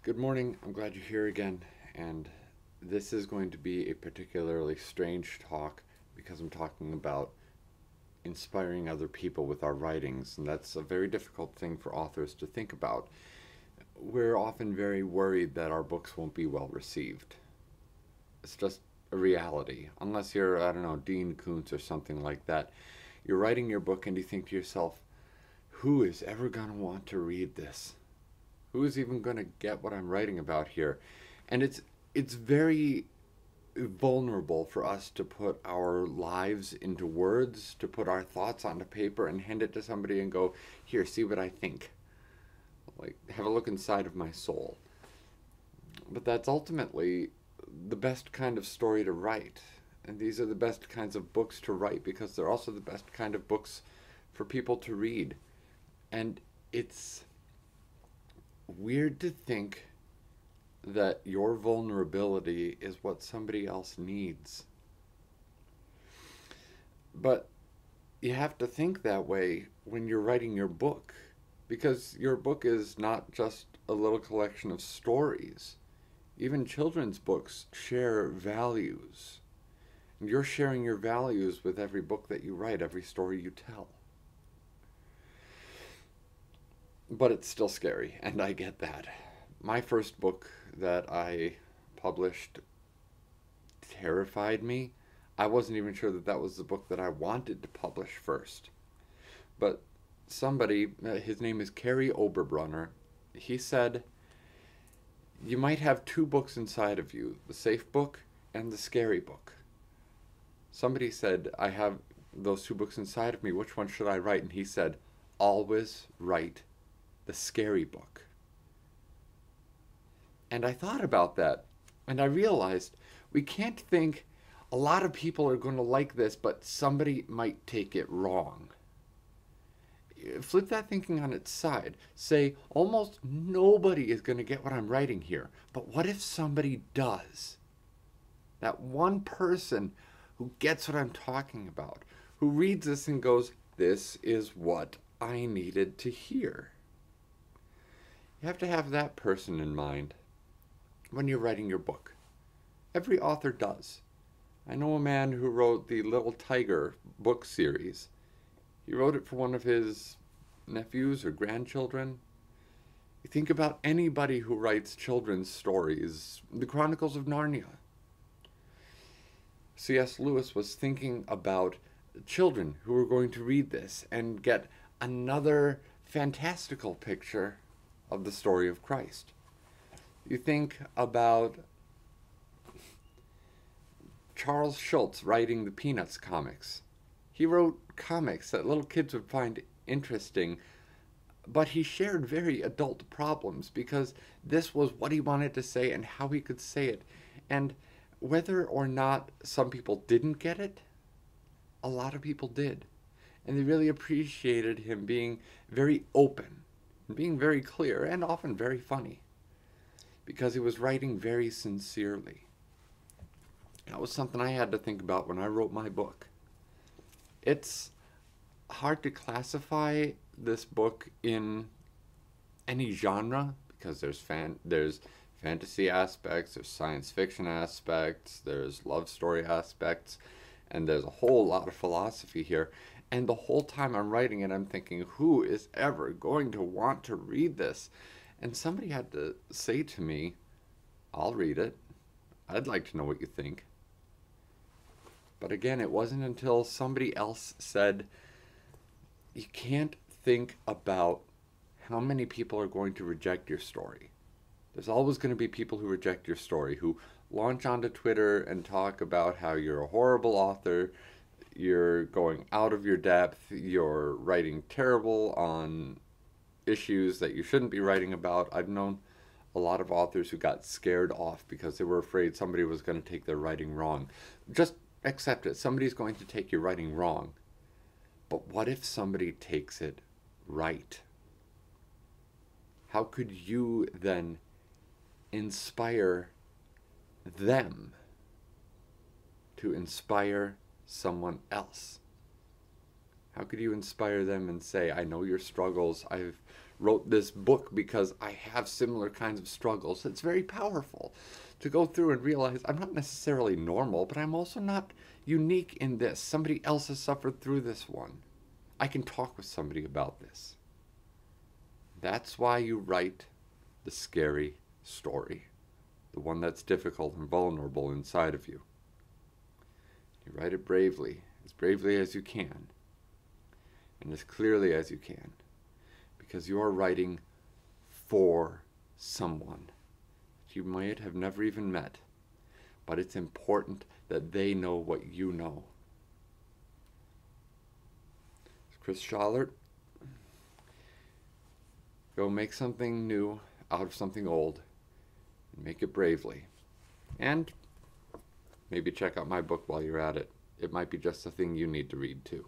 Good morning. I'm glad you're here again. And this is going to be a particularly strange talk because I'm talking about inspiring other people with our writings. And that's a very difficult thing for authors to think about. We're often very worried that our books won't be well received. It's just a reality. Unless you're, I don't know, Dean Koontz or something like that. You're writing your book and you think to yourself, who is ever going to want to read this? Who is even going to get what I'm writing about here? And it's very vulnerable for us to put our lives into words, to put our thoughts onto paper and hand it to somebody and go, here, see what I think. Like, have a look inside of my soul. But that's ultimately the best kind of story to write. And these are the best kinds of books to write because they're also the best kind of books for people to read. And it's weird to think that your vulnerability is what somebody else needs. But you have to think that way when you're writing your book, because your book is not just a little collection of stories. Even children's books share values. And you're sharing your values with every book that you write, every story you tell. But it's still scary, and I get that. My first book that I published terrified me. I wasn't even sure that that was the book that I wanted to publish first. But somebody, his name is Kerry Oberbrunner, he said, you might have two books inside of you, the safe book and the scary book. Somebody said, I have those two books inside of me, which one should I write? And he said, always write the scary book. And I thought about that, and I realized we can't think a lot of people are going to like this, but somebody might take it wrong. Flip that thinking on its side. Say, almost nobody is going to get what I'm writing here, but what if somebody does? That one person who gets what I'm talking about, who reads this and goes, this is what I needed to hear. You have to have that person in mind when you're writing your book. Every author does. I know a man who wrote the Little Tiger book series. He wrote it for one of his nephews or grandchildren. You think about anybody who writes children's stories, the Chronicles of Narnia. C.S. Lewis was thinking about children who were going to read this and get another fantastical picture of the story of Christ. You think about Charles Schultz writing the Peanuts comics. He wrote comics that little kids would find interesting, but he shared very adult problems because this was what he wanted to say and how he could say it. And whether or not some people didn't get it, a lot of people did. And they really appreciated him being very open, being very clear, and often very funny, because he was writing very sincerely. That was something I had to think about when I wrote my book. It's hard to classify this book in any genre because there's fantasy aspects, there's science fiction aspects, there's love story aspects, and there's a whole lot of philosophy here. And the whole time I'm writing it, I'm thinking, who is ever going to want to read this? And somebody had to say to me, I'll read it. I'd like to know what you think. But again, it wasn't until somebody else said, you can't think about how many people are going to reject your story. There's always going to be people who reject your story, who launch onto Twitter and talk about how you're a horrible author, you're going out of your depth, you're writing terrible on issues that you shouldn't be writing about. I've known a lot of authors who got scared off because they were afraid somebody was going to take their writing wrong. Just accept it. Somebody's going to take your writing wrong. But what if somebody takes it right? How could you then inspire them to inspire someone else? How could you inspire them and say, I know your struggles, I've wrote this book because I have similar kinds of struggles. It's very powerful to go through and realize I'm not necessarily normal, but I'm also not unique in this. Somebody else has suffered through this one. I can talk with somebody about this. That's why you write the scary story, the one that's difficult and vulnerable inside of you. You write it bravely as you can, and as clearly as you can, because you are writing for someone that you might have never even met, but it's important that they know what you know. It's Chris Schallert. Go make something new out of something old, and make it bravely. And maybe check out my book while you're at it. It might be just the thing you need to read too.